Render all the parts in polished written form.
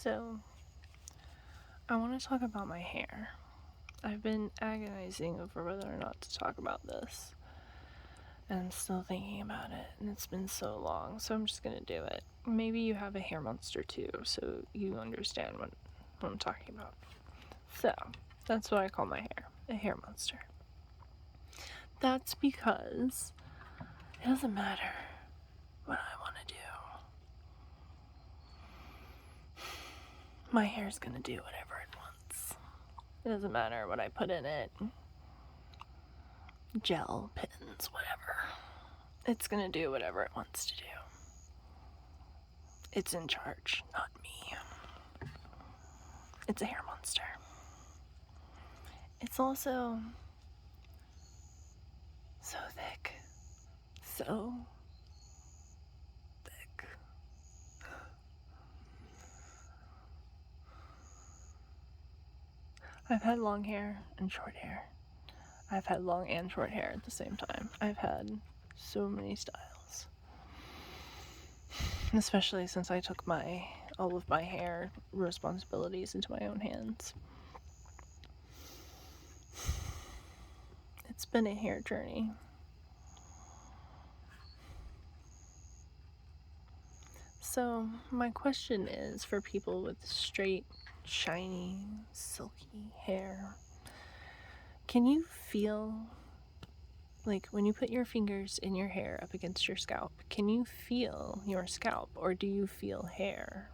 So, I want to talk about my hair. I've been agonizing over whether or not to talk about this. And I'm still thinking about it, and it's been so long, so I'm just gonna do it. Maybe you have a hair monster too, so you understand what I'm talking about. So, that's what I call my hair, a hair monster. That's because it doesn't matter what I want to do. My hair's gonna do whatever it wants. It doesn't matter what I put in it. Gel, pins, whatever. It's gonna do whatever it wants to do. It's in charge, not me. It's a hair monster. It's also so thick. So thick. I've had long hair and short hair. I've had long and short hair at the same time. I've had so many styles. Especially since I took all of my hair responsibilities into my own hands. It's been a hair journey. So, my question is for people with straight, shiny, silky hair. Can you feel, like, when you put your fingers in your hair up against your scalp, can you feel your scalp, or do you feel hair?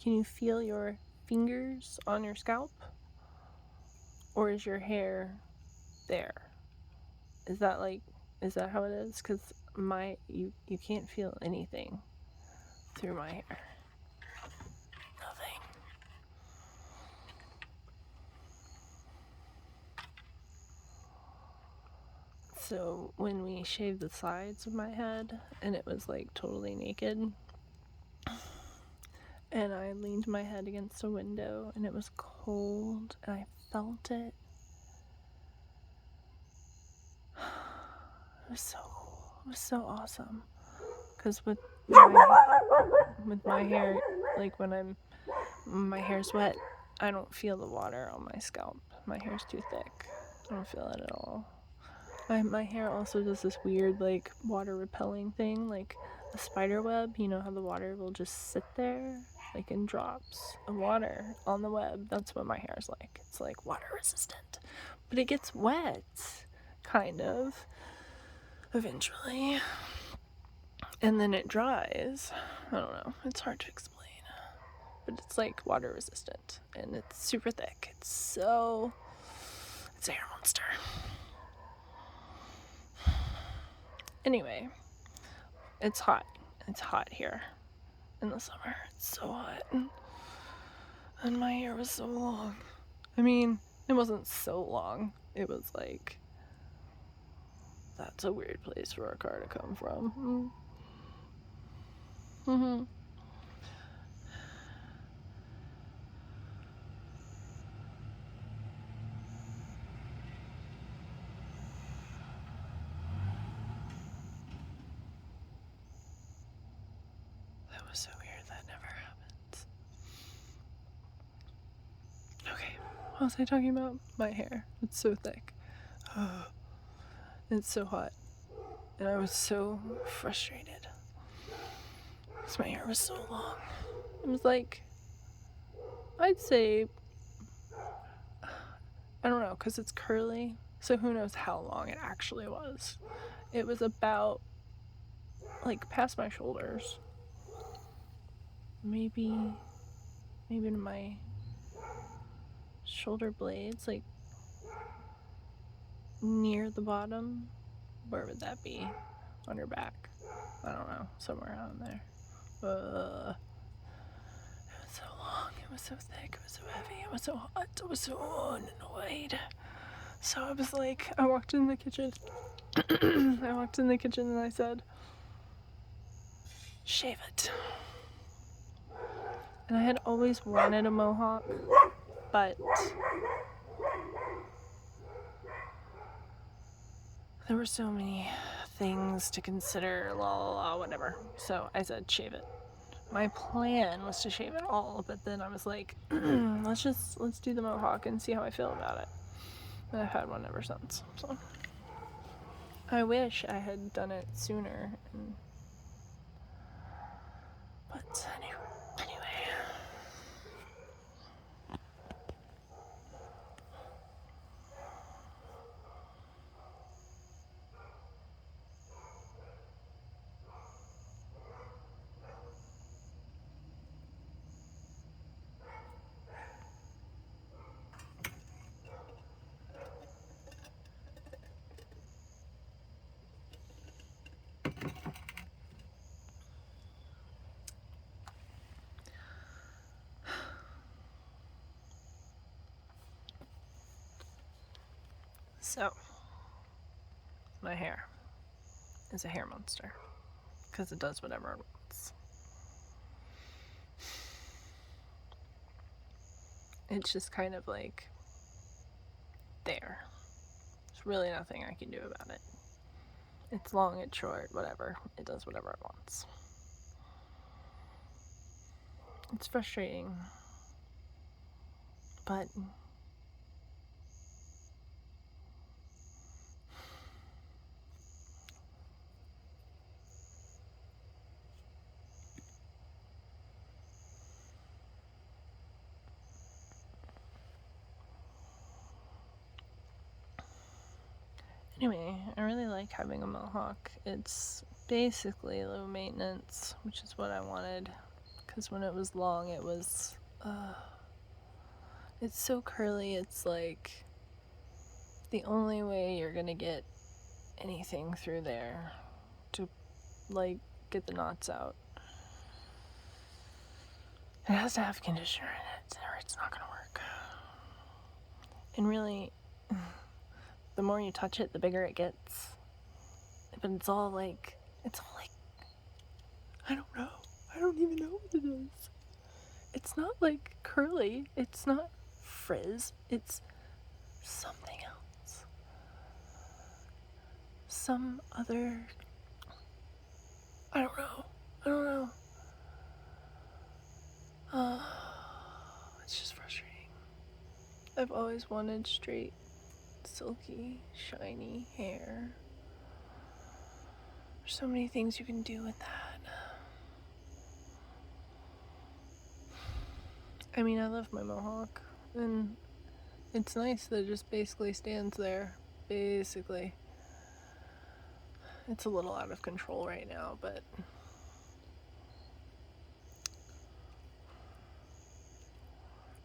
Can you feel your fingers on your scalp? Or is your hair there? Is that how it is? Because you can't feel anything through my hair. Nothing. So when we shaved the sides of my head and it was like totally naked, and I leaned my head against a window and it was cold and I felt it. It was so cool. It was so awesome. Because with my hair, like when my hair's wet, I don't feel the water on my scalp. My hair's too thick. I don't feel it at all. My hair also does this weird, like, water repelling thing, like a spider web. You know how the water will just sit there, like in drops of water on the web? That's what my hair is like. It's like water resistant. But it gets wet, kind of, eventually. And then it dries. I don't know. It's hard to explain. But it's like water resistant. And it's super thick. It's a hair monster. Anyway, it's hot. It's hot here in the summer. It's so hot. And my hair was so long. I mean, it wasn't so long. It was like, that's a weird place for a car to come from. Mm-hmm. That was so weird. That never happens. Okay, what was I talking about? My hair. It's so thick. It's so hot. And I was so frustrated. Because my hair was so long. It was like, I'd say, I don't know, because it's curly. So who knows how long it actually was. It was about, like, past my shoulders. Maybe to my shoulder blades, like, near the bottom. Where would that be? On your back? I don't know. Somewhere around there. It was so long. It was so thick. It was so heavy. It was so hot. I was so annoyed. So I was like, I walked in the kitchen. And I said, shave it. And I had always wanted a mohawk, but there were so many things to consider, whatever. So I said, shave it. my plan was to shave it all, but then I was like, let's do the mohawk and see how I feel about it. And I've had one ever since. So I wish I had done it sooner. But anyway. So, my hair is a hair monster because it does whatever it wants. It's just kind of like there. There's really nothing I can do about it. It's long, it's short, whatever. It does whatever it wants. It's frustrating, but anyway, I really like having a mohawk. It's basically low maintenance, which is what I wanted. Because when it was long, it was. It's so curly, it's like. The only way you're gonna get anything through there to, like, get the knots out. It has to have conditioner in it, or it's not gonna work. And really, the more you touch it, the bigger it gets. But it's all like, I don't know. I don't even know what it is. It's not like curly. It's not frizz. It's something else. Some other. I don't know. It's just frustrating. I've always wanted straight, silky, shiny hair. There's so many things you can do with that. I mean, I love my mohawk, and it's nice that it just basically stands there. Basically. It's a little out of control right now, but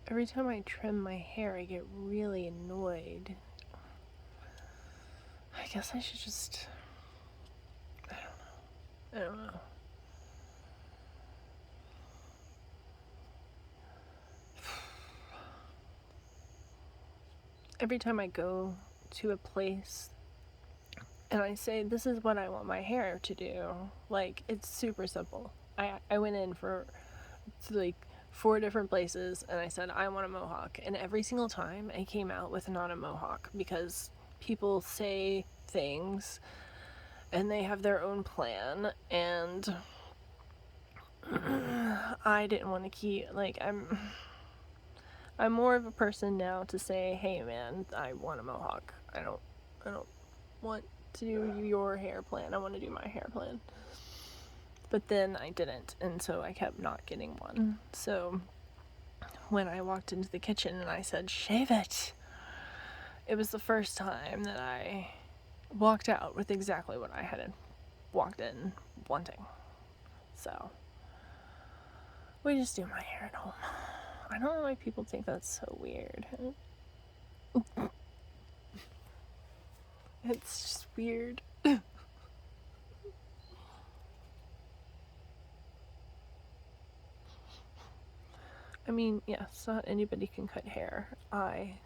every time I trim my hair, I get really annoyed. I guess I should just. I don't know. Every time I go to a place and I say, this is what I want my hair to do, like, it's super simple. I went in for, like, 4 different places and I said, I want a mohawk. And every single time I came out with not a mohawk because people say things and they have their own plan, and I didn't want to keep, like, I'm more of a person now to say, hey man, I want a mohawk. I don't want to do your hair plan. I want to do my hair plan. But then I didn't, and so I kept not getting one. So when I walked into the kitchen and I said, shave it, it was the first time that I walked out with exactly what I had walked in wanting. So we just do my hair at home. I don't know why people think that's so weird. It's just weird. I mean, yes, not anybody can cut hair. I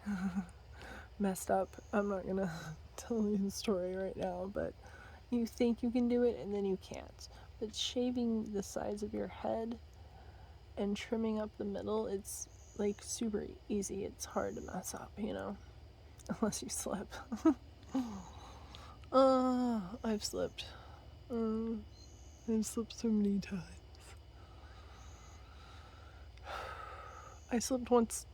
messed up. I'm not gonna tell you the story right now, but you think you can do it and then you can't. But shaving the sides of your head and trimming up the middle, it's like super easy. It's hard to mess up, you know? Unless you slip. I've slipped. I've slipped so many times. I slipped once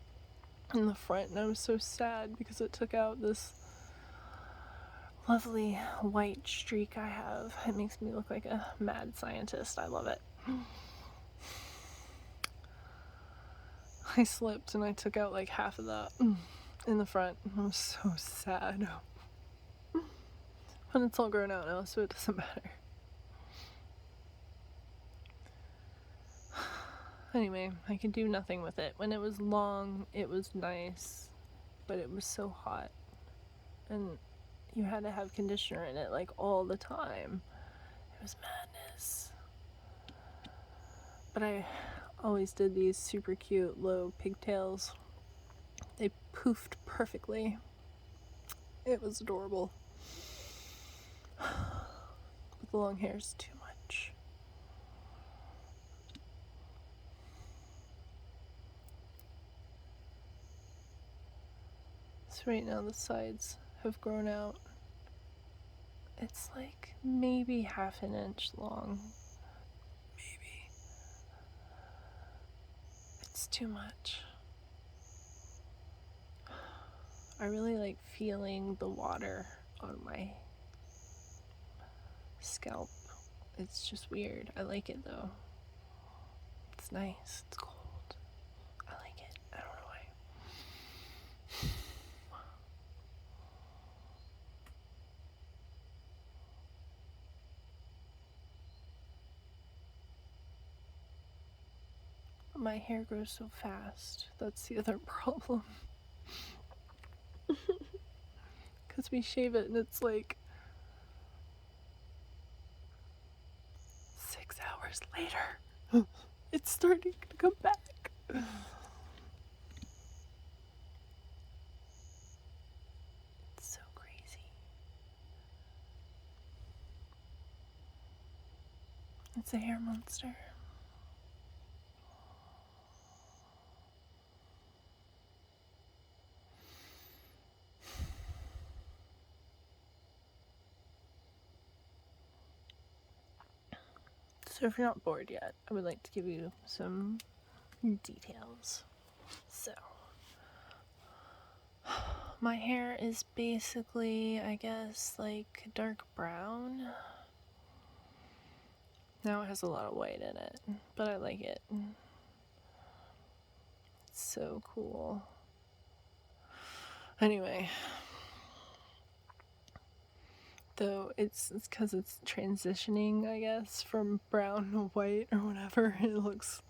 in the front and I was so sad because it took out this lovely white streak I have. It makes me look like a mad scientist. I love it. I slipped and I took out like half of that in the front. I was so sad. But it's all grown out now, so it doesn't matter. Anyway, I could do nothing with it. When it was long, it was nice, but it was so hot. And you had to have conditioner in it like all the time. It was madness. But I always did these super cute low pigtails. They poofed perfectly. It was adorable. But the long hair is too much. So right now the sides have grown out. It's like maybe half an inch long. Maybe. It's too much. I really like feeling the water on my scalp. It's just weird. I like it though. It's nice. It's cold. I like it. I don't know why. My hair grows so fast. That's the other problem. Because we shave it and it's like 6 hours later. It's starting to come back. It's so crazy. It's a hair monster. So if you're not bored yet, I would like to give you some details. So, my hair is basically, I guess, like dark brown. Now it has a lot of white in it, but I like it. It's so cool. Anyway, though it's because it's transitioning, I guess, from brown to white or whatever. It looks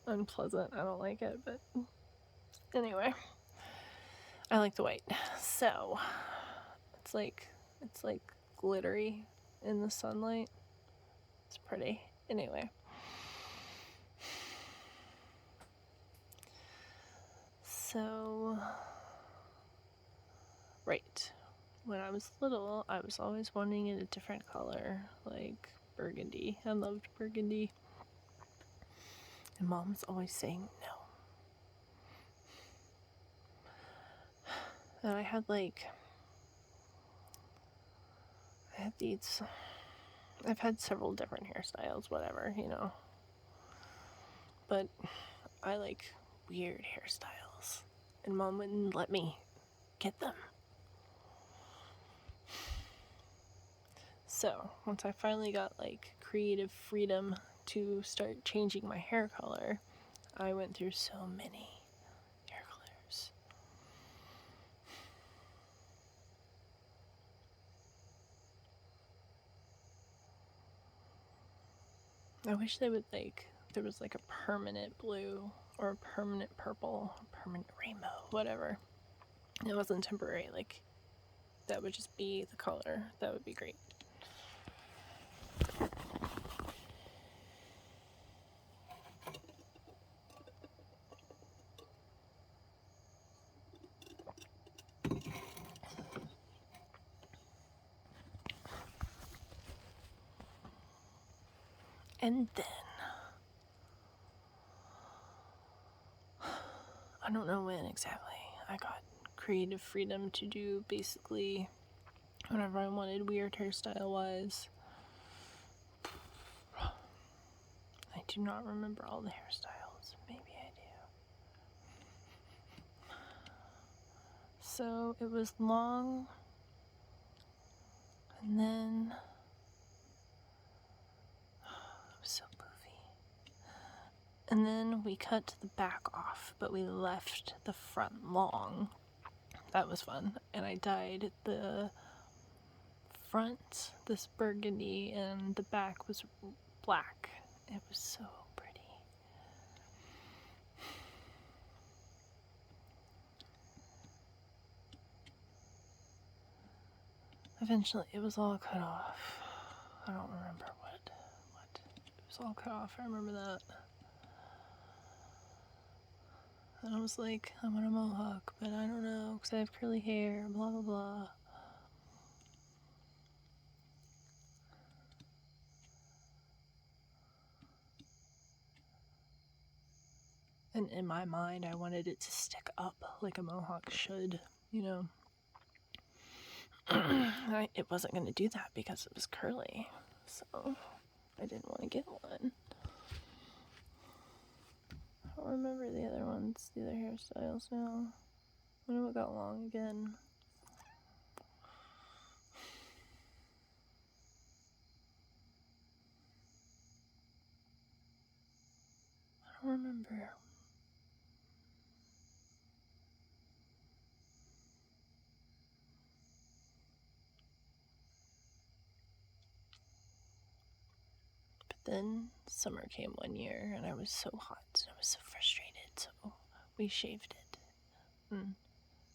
unpleasant. I don't like it, but anyway, I like the white. So it's like glittery in the sunlight. It's pretty. Anyway. So, right. When I was little, I was always wanting it a different color, like burgundy. I loved burgundy. And Mom was always saying no. And I had these, I've had several different hairstyles, whatever, you know. But I like weird hairstyles. And Mom wouldn't let me get them. So, once I finally got like creative freedom to start changing my hair color, I went through so many hair colors. I wish they would there was like a permanent blue or a permanent purple, a permanent rainbow, whatever. It wasn't temporary, like that would just be the color. That would be great. And then I don't know when exactly I got creative freedom to do basically whatever I wanted weird hairstyle wise. I do not remember all the hairstyles. Maybe I do. So it was long, and then it was so poofy. And then we cut the back off, but we left the front long. That was fun. And I dyed the front this burgundy, and the back was black. It was so pretty. Eventually, it was all cut off. I don't remember what. It was all cut off. I remember that. And I was like, I want a mohawk, but I don't know, because I have curly hair, blah, blah, blah. And in my mind, I wanted it to stick up like a mohawk should, you know. It wasn't going to do that because it was curly, so I didn't want to get one. I don't remember the other ones, the other hairstyles now. When it got long again. I don't remember. But then summer came one year and I was so hot and I was so frustrated, so we shaved it.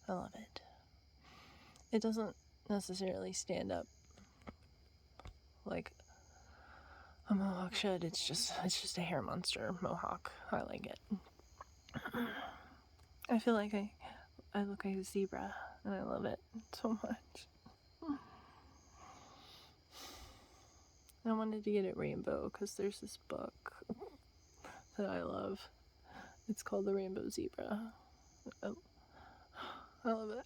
I love it. It doesn't necessarily stand up like a mohawk should. It's just a hair monster mohawk. I like it. I feel like I look like a zebra and I love it so much. I wanted to get it rainbow because there's this book that I love. It's called The Rainbow Zebra. I love it.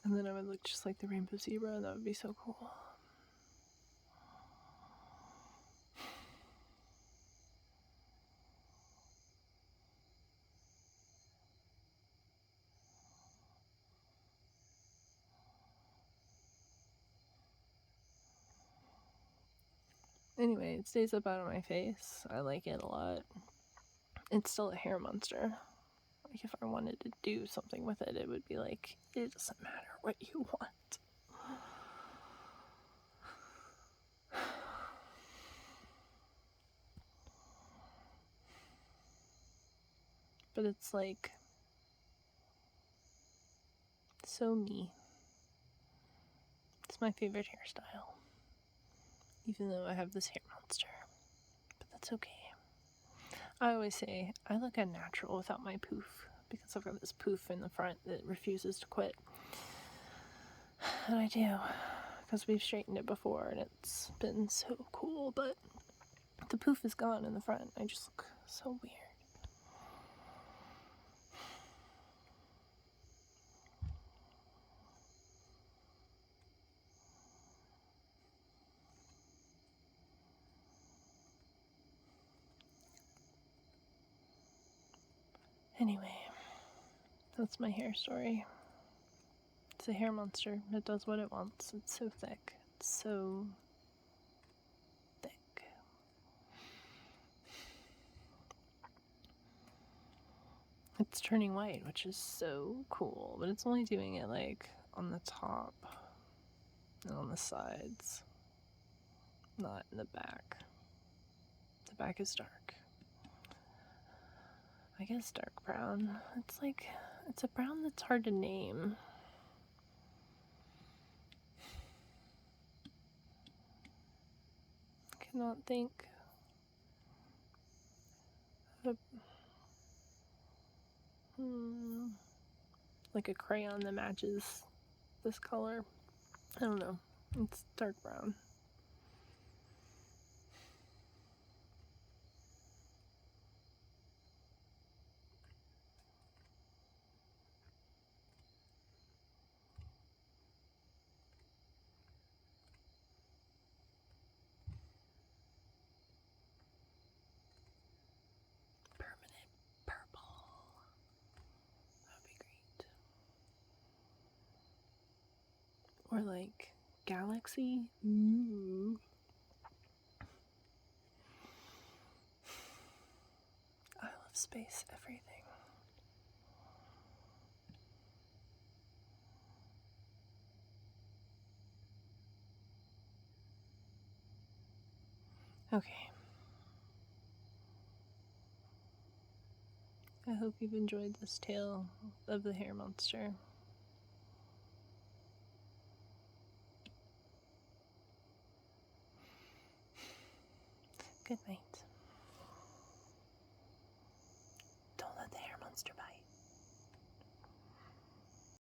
And then I would look just like the rainbow zebra, and that would be so cool. Anyway, it stays up out of my face. I like it a lot. It's still a hair monster. Like, if I wanted to do something with it, it would be like, it doesn't matter what you want. But it's like, so me. It's my favorite hairstyle. Even though I have this hair monster. But that's okay. I always say, I look unnatural without my poof. Because I've got this poof in the front that refuses to quit. And I do. Because we've straightened it before and it's been so cool. But the poof is gone in the front. I just look so weird. Anyway, that's my hair story. It's a hair monster. It does what it wants. It's so thick. It's so thick. It's turning white, which is so cool. But it's only doing it like on the top and on the sides. Not in the back. The back is dark. I guess dark brown. It's like, it's a brown that's hard to name. I cannot think of like a crayon that matches this color. I don't know. It's dark brown. Or like galaxy. Ooh. I love space, everything. Okay. I hope you've enjoyed this tale of the hair monster. Good night. Don't let the hair monster bite.